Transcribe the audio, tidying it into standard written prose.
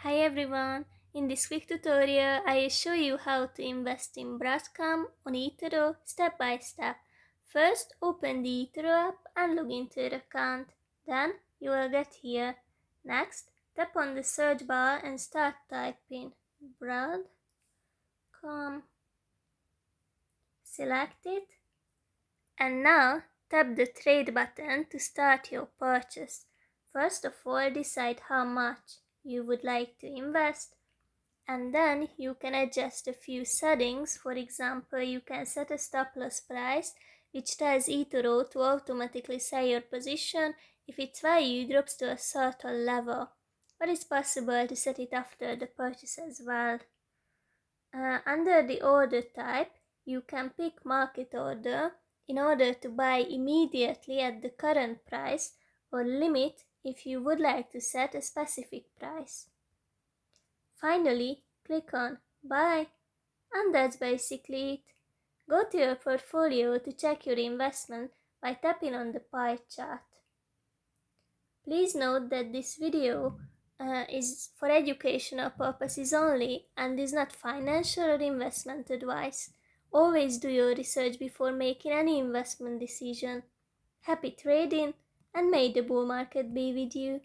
Hi everyone! In this quick tutorial, I will show you how to invest in Broadcom on eToro step by step. First, open the eToro app and log into your account. Then, you will get here. Next, tap on the search bar and start typing Broadcom. Select it. And now, tap the trade button to start your purchase. First of all, decide how much you would like to invest. And then you can adjust a few settings. For example, you can set a stop loss price, which tells eToro to automatically sell your position if its value drops to a certain level. But it's possible to set it after the purchase as well. Under the order type, you can pick market order in order to buy immediately at the current price, or limit if you would like to set a specific price. Finally, click on Buy, and that's basically it. Go to your portfolio to check your investment by tapping on the pie chart. Please note that this video is for educational purposes only and is not financial or investment advice. Always do your research before making any investment decision. Happy trading, and may the bull market be with you.